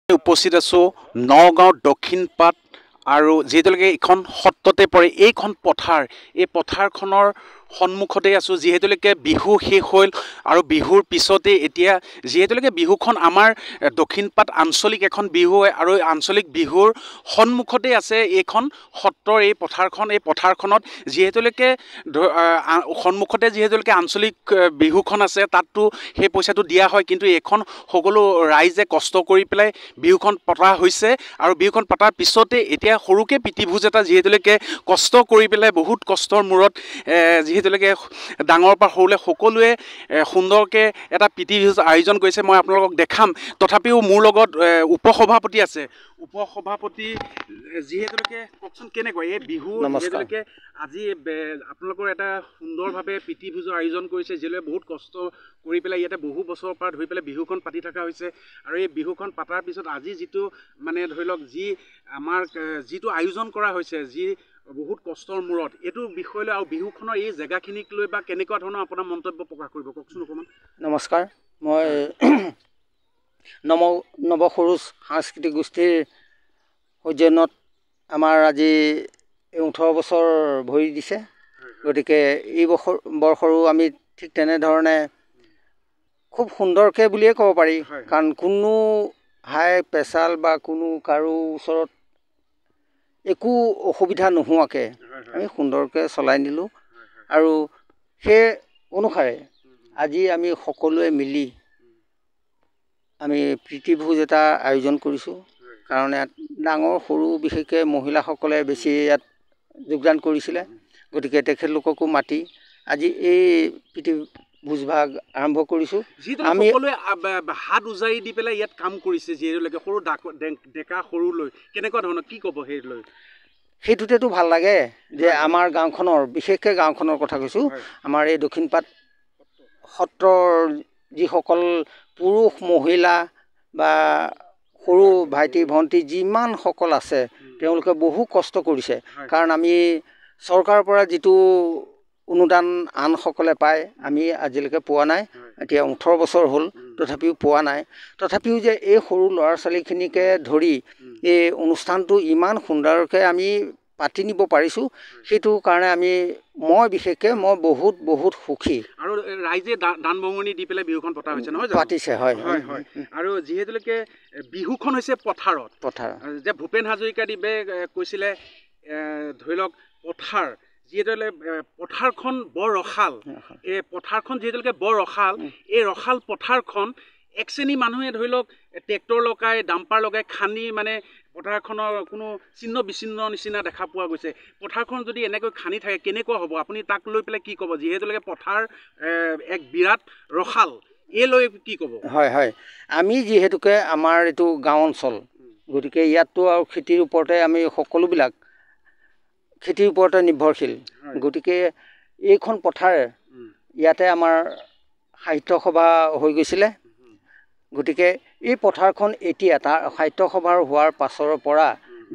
উপস্থিত আছোঁ নগাঁও দক্ষিণ পাট আৰু যিহেতুলৈকে এইখন সত্ৰতে পৰে এইখন পথাৰ এই পথাৰখনৰ সন্মুখতে আছোঁ যিহেতুলৈকে বিহু শেষ হ'ল আৰু বিহুৰ পিছতে এতিয়া যিহেতুলৈকে বিহুখন আমাৰ দক্ষিণ পাট আঞ্চলিক এখন বিহু হয় আৰু আঞ্চলিক বিহুৰ সন্মুখতে আছে এইখন সত্ৰৰ এই পথাৰখনত যিহেতুলৈকে সন্মুখতে যিহেতুলৈকে আঞ্চলিক বিহুখন আছে তাততো সেই পইচাটো দিয়া হয় কিন্তু এইখন সকলো ৰাইজে কষ্ট কৰি পেলাই বিহুখন পতা হৈছে আৰু বিহুখন পতাৰ পিছতে এতিয়া সৰুকে প্ৰীতিভোজ এটা যিহেতুলৈকে কষ্ট কৰি পেলাই বহুত কষ্টৰ মূৰত যিহেতুলৈকে ডাঙৰৰ পৰা সৰুলে সকলোৱে সুন্দৰকৈ এটা প্ৰীতিভোজ আয়োজন কৰিছে মই আপোনালোকক দেখাম তথাপিও মোৰ লগত উপসভাপতি আছে উপসভাপতি যিহেতুলৈকে কওকচোন কেনেকুৱা এই বিহু যিহেতুলৈকে আজি আপোনালোকৰ এটা সুন্দৰভাৱে প্ৰীতিভোজৰ আয়োজন কৰিছে যিহেতুকে বহুত কষ্ট কৰি পেলাই ইয়াতে বহু বছৰৰ পৰা ধৰি পেলাই বিহুখন পাতি থকা হৈছে আৰু এই বিহুখন পাতাৰ পিছত আজি যিটো মানে ধৰি লওক যি আমাৰ যিটো আয়োজন কৰা হৈছে যি বহুত কষ্টৰ মূৰত এইটো বিষয় লৈ আৰু বিহুখনৰ এই জেগাখিনিক লৈ বা কেনেকুৱা ধৰণৰ আপোনাৰ মন্তব্য প্ৰকাশ কৰিব কওকচোন অকণমান নমস্কাৰ মই নৱসৰুজ সাংস্কৃতিক গোষ্ঠীৰ সৌজন্যত আমাৰ আজি 18 বছৰ ভৰি দিছে গতিকে এই বৰ্ষৰো আমি ঠিক তেনেধৰণে খুব সুন্দৰকৈ বুলিয়ে ক'ব পাৰি কাৰণ কোনো হাই প্ৰেছাৰ বা কোনো কাৰো ওচৰত একো অসুবিধা নোহোৱাকৈ আমি সুন্দৰকৈ চলাই নিলোঁ আৰু সেই অনুসাৰে আজি আমি সকলোৱে মিলি আমি প্ৰীতিভোজ এটা আয়োজন কৰিছোঁ কাৰণ ইয়াত ডাঙৰ সৰু বিশেষকৈ মহিলাসকলে বেছি ইয়াত যোগদান কৰিছিলে গতিকে তেখেতলোককো মাতি আজি এই প্ৰীতিভোজভাগ আৰম্ভ কৰিছোঁ আমি সকলোৱে হাত উজাৰি দি পেলাই ইয়াত কাম কৰিছে যিহেতুলৈকে সৰু ডেকা সৰুলৈ কেনেকুৱা ধৰণৰ কি ক'ব সেইলৈ সেইটোতেতো ভাল লাগে যে আমাৰ গাঁওখনৰ বিশেষকৈ গাঁওখনৰ কথা কৈছোঁ আমাৰ এই দক্ষিণ পাট সত্ৰৰ যিসকল পুৰুষ মহিলা বা সৰু ভাইটি ভণ্টি যিমানসকল আছে তেওঁলোকে বহু কষ্ট কৰিছে কাৰণ আমি চৰকাৰৰ পৰা যিটো অনুদান আনসকলে পায় আমি আজিলৈকে পোৱা নাই এতিয়া 18 বছৰ হ'ল তথাপিও পোৱা নাই তথাপিও যে এই সৰু ল'ৰা ছোৱালীখিনিকে ধৰি এই অনুষ্ঠানটো ইমান সুন্দৰকৈ আমি পাতি নিব পাৰিছোঁ সেইটো কাৰণে মই বিশেষকৈ বহুত সুখী আৰু ৰাইজে দান বৰঙণি দি পেলাই বিহুখন পতা হৈছে নহয় পাতিছে হয় আৰু যিহেতুলৈকে বিহুখন হৈছে পথাৰ যে ভূপেন হাজৰিকাদেৱে কৈছিলে ধৰি লওক পথাৰ যিহেতুকে পথাৰখন বৰ ৰসাল এই পথাৰখন যিহেতুকে বৰ ৰসাল এই ৰসাল পথাৰখন এক শ্ৰেণী মানুহে ধৰি লওক ট্ৰেক্টৰ লগাই ডাম্পাৰ লগাই খান্দি মানে পথাৰখনৰ কোনো চিহ্ন বিচ্ছিন্ন নিচিনা দেখা পোৱা গৈছে পথাৰখন যদি এনেকৈ খান্দি থাকে কেনেকুৱা হ'ব আপুনি তাক লৈ পেলাই কি ক'ব যিহেতুকে পথাৰ এক বিৰাট ৰসাল এই লৈ কি ক'ব হয় আমি যিহেতুকে আমাৰ এইটো গাঁও অঞ্চল গতিকে ইয়াততো আৰু খেতিৰ ওপৰতে আমি সকলোবিলাক খেতিৰ ওপৰতে নিৰ্ভৰশীল গতিকে এইখন পথাৰ ইয়াতে আমাৰ সাহিত্য সভা হৈ গৈছিলে গতিকে এই পথাৰখন এতিয়া তাৰ সাহিত্য সভাৰ হোৱাৰ পাছৰ পৰা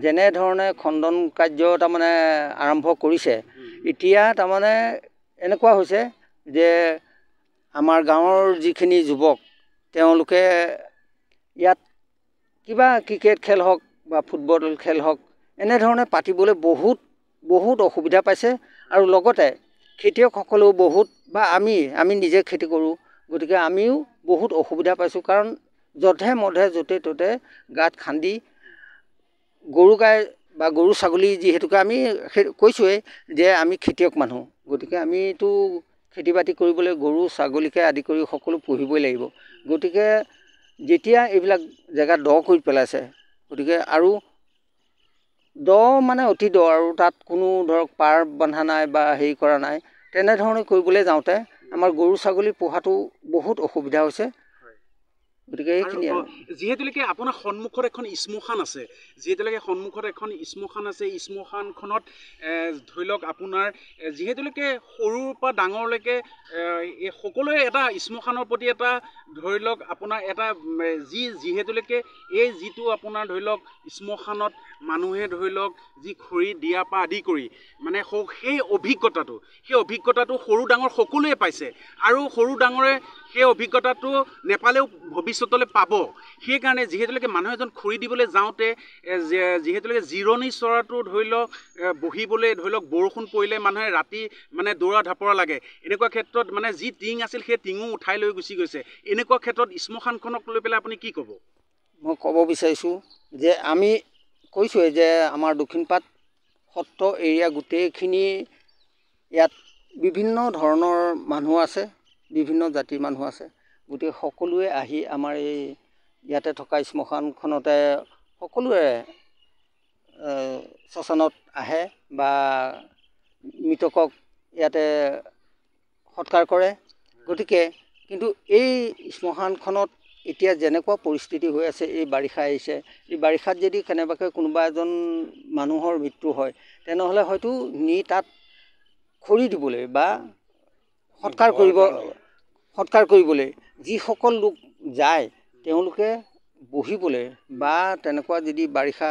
যেনেধৰণে খণ্ডন কাৰ্য তাৰমানে আৰম্ভ কৰিছে এতিয়া তাৰমানে এনেকুৱা হৈছে যে আমাৰ গাঁৱৰ যিখিনি যুৱক তেওঁলোকে ইয়াত কিবা ক্ৰিকেট খেল হওক বা ফুটবল খেল হওক এনেধৰণে পাতিবলৈ বহুত অসুবিধা পাইছে আৰু লগতে খেতিয়কসকলেও বহুত বা আমি নিজে খেতি কৰোঁ গতিকে আমিও বহুত অসুবিধা পাইছোঁ কাৰণ যধে মধে য'তে ত'তে গাঁত খান্দি গৰু গাই বা গৰু ছাগলী যিহেতুকে আমি কৈছোঁৱেই যে আমি খেতিয়ক মানুহ গতিকে আমিতো খেতি বাতি কৰিবলৈ গৰু ছাগলীকে আদি কৰি সকলো পুহিবই লাগিব গতিকে যেতিয়া এইবিলাক জেগা দ কৰি পেলাইছে গতিকে আৰু দ মানে অতি দ আৰু তাত কোনো ধৰক পাৰ বন্ধা নাই বা হেৰি কৰা নাই তেনেধৰণে কৰিবলৈ যাওঁতে আমাৰ গৰু ছাগলী পোহাটো বহুত অসুবিধা হৈছে গতিকে এইখিনি যিহেতুলৈকে আপোনাৰ সন্মুখত এখন শ্মশান আছে শ্মশানখনত ধৰি লওক আপোনাৰ যিহেতুলৈকে সৰুৰ পৰা ডাঙৰলৈকে সকলোৱে এটা শ্মশানৰ প্ৰতি এটা ধৰি লওক আপোনাৰ এটা যিহেতুলৈকে এই যিটো আপোনাৰ ধৰি লওক শ্মশানত মানুহে ধৰি লওক যি খৰি দিয়াৰ পৰা আদি কৰি মানে সেই অভিজ্ঞতাটো সৰু ডাঙৰ সকলোৱে পাইছে আৰু সৰু ডাঙৰে সেই অভিজ্ঞতাটো নেপালেও ভৱিষ্যত ভৱিষ্যতলৈ পাব সেইকাৰণে যিহেতুলৈকে মানুহ এজন খৰি দিবলৈ যাওঁতে যিহেতুলৈকে জিৰণি চৰাটো ধৰি লওক বহিবলৈ ধৰি লওক বৰষুণ পৰিলে মানুহে ৰাতি মানে দৌৰা ঢাপৰা লাগে এনেকুৱা ক্ষেত্ৰত মানে যি টিং আছিল সেই টিঙো উঠাই লৈ গুচি গৈছে এনেকুৱা ক্ষেত্ৰত শ্মশানখনক লৈ পেলাই আপুনি কি ক'ব মই ক'ব বিচাৰিছোঁ যে আমি কৈছোঁৱে যে আমাৰ দক্ষিণপাট সত্ৰ এৰিয়া গোটেইখিনি ইয়াত বিভিন্ন ধৰণৰ মানুহ আছে বিভিন্ন জাতিৰ মানুহ আছে গতিকে সকলোৱে আহি আমাৰ এই ইয়াতে থকা শ্মশানখনতে সকলোৱে শ্মশানত আহে বা মৃতকক ইয়াতে সৎকাৰ কৰে গতিকে কিন্তু এই শ্মশানখনত এতিয়া যেনেকুৱা পৰিস্থিতি হৈ আছে এই বাৰিষা আহিছে এই বাৰিষাত যদি কেনেবাকৈ কোনোবা এজন মানুহৰ মৃত্যু হয় তেনেহ'লে হয়তো নি তাত খৰি দিবলৈ বা সৎকাৰ কৰিবলৈ যিসকল লোক যায় তেওঁলোকে বহিবলৈ বা তেনেকুৱা যদি বাৰিষা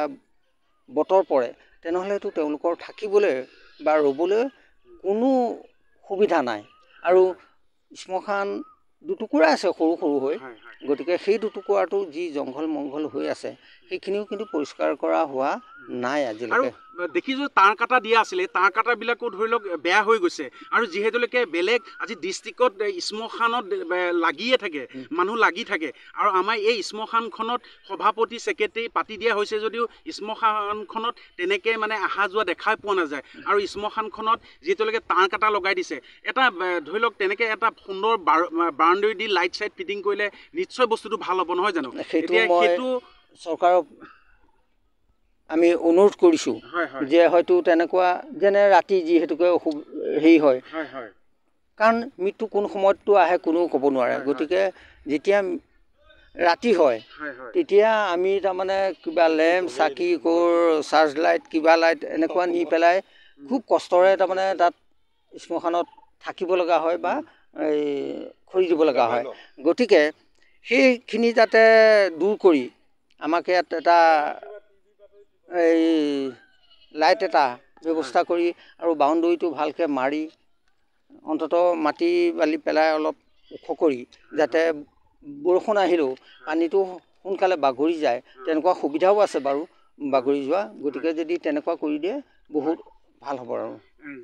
বতৰ পৰে তেনেহ'লেতো তেওঁলোকৰ থাকিবলৈ বা ৰ'বলৈ কোনো সুবিধা নাই আৰু শ্মশান দুটুকুৰা আছে সৰু সৰু হৈ গতিকে সেই দুটুকুৰাটো যি জংঘল মংঘল হৈ আছে সেইখিনিও কিন্তু পৰিষ্কাৰ কৰা হোৱা নাই আজিলৈকে দেখিছোঁ তাঁৰ কাটা দিয়া আছিলে তাঁৰ কাটাবিলাকো ধৰি লওক বেয়া হৈ গৈছে আৰু যিহেতুলৈকে বেলেগ আজি ডিষ্ট্ৰিক্টত শ্মশানত লাগিয়ে থাকে মানুহ লাগি থাকে আৰু আমাৰ এই শ্মশানখনত সভাপতি ছেক্ৰেটাৰী পাতি দিয়া হৈছে যদিও শ্মশানখনত তেনেকৈ মানে অহা যোৱা দেখাই পোৱা নাযায় আৰু শ্মশানখনত যিহেতুলৈকে তাঁৰ কাটা লগাই দিছে এটা ধৰি লওক তেনেকৈ এটা সুন্দৰ বাউণ্ডেৰী দি লাইট চাইট ফিটিং কৰিলে নিশ্চয় বস্তুটো ভাল হ'ব নহয় জানো সেইটো চৰকাৰক আমি অনুৰোধ কৰিছোঁ যে হয়তো তেনেকুৱা যেনে ৰাতি যিহেতুকে হেৰি হয় কাৰণ মৃত্যু কোন সময়ততো আহে কোনেও ক'ব নোৱাৰে গতিকে যেতিয়া ৰাতি হয় তেতিয়া আমি তাৰমানে কিবা লেম্প চাকি চাৰ্জ লাইট কিবা লাইট এনেকুৱা নি পেলাই খুব কষ্টৰে তাৰমানে তাত শ্মশানত থাকিব লগা হয় বা এই খৰি দিব লগা হয় গতিকে সেইখিনি যাতে দূৰ কৰি আমাক ইয়াত এটা এই লাইট এটা ব্যৱস্থা কৰি আৰু বাউণ্ডেৰীটো ভালকৈ মাৰি অন্ততঃ মাটি বালি পেলাই অলপ ওখ কৰি যাতে বৰষুণ আহিলেও পানীটো সোনকালে বাগৰি যায় তেনেকুৱা সুবিধাও আছে বাৰু বাগৰি যোৱা গতিকে যদি তেনেকুৱা কৰি দিয়ে বহুত ভাল হ'ব আৰু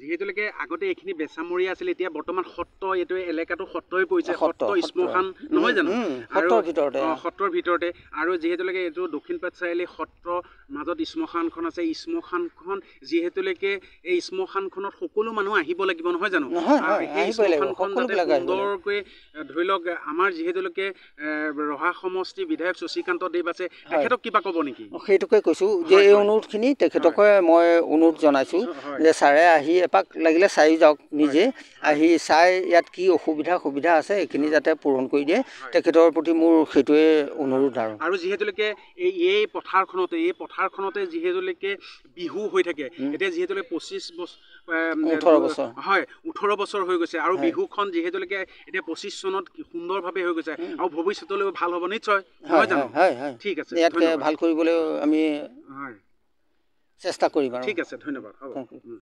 যিহেতুলৈকে আগতে এইখিনি বেচামৰীয়া আছিল এতিয়া বৰ্তমান সত্ৰ এইটো এলেকাটো সত্ৰই পৰিছে সত্ৰ শ্মশান নহয় জানো সত্ৰৰ ভিতৰতে আৰু যিহেতুলৈকে এইটো দক্ষিণপাট চাৰিআলি সত্ৰ মাজত শ্মশানখন আছে শ্মশানখন যিহেতুলৈকে এই শ্মশানখনত সকলো মানুহ আহিব লাগিব নহয় জানো সেই শ্মশানখন যাতে সুন্দৰকৈ ধৰি লওক আমাৰ যিহেতুলৈকে ৰহা সমষ্টি বিধায়ক শশীকান্ত দেৱ আছে তেখেতক কিবা ক'ব নেকি সেইটোকে কৈছোঁ যে এই অনুৰোধখিনি তেখেতকে মই অনুৰোধ জনাইছোঁ যে ছাৰে আহি এপাক লাগিলে চাই যাওক নিজে আহি চাই ইয়াত কি সুবিধা আছে এইখিনি যাতে পূৰণ কৰি দিয়ে তেখেতৰ প্ৰতি মোৰ সেইটোৱে অনুৰোধ আৰু যিহেতুলৈকে এই পথাৰখনতে যিহেতুলৈকে বিহু হৈ থাকে এতিয়া যিহেতুলৈকে 18 বছৰ হয় 18 বছৰ হৈ গৈছে আৰু বিহুখন যিহেতুলৈকে এতিয়া 25 চনত সুন্দৰভাৱে হৈ গৈছে আৰু ভৱিষ্যতলৈ ভাল হ'ব নিশ্চয় নহয় জানো ঠিক আছে ইয়াতকৈ ভাল কৰিবলৈ আমি চেষ্টা কৰিম আৰু ঠিক আছে ধন্যবাদ হ'ব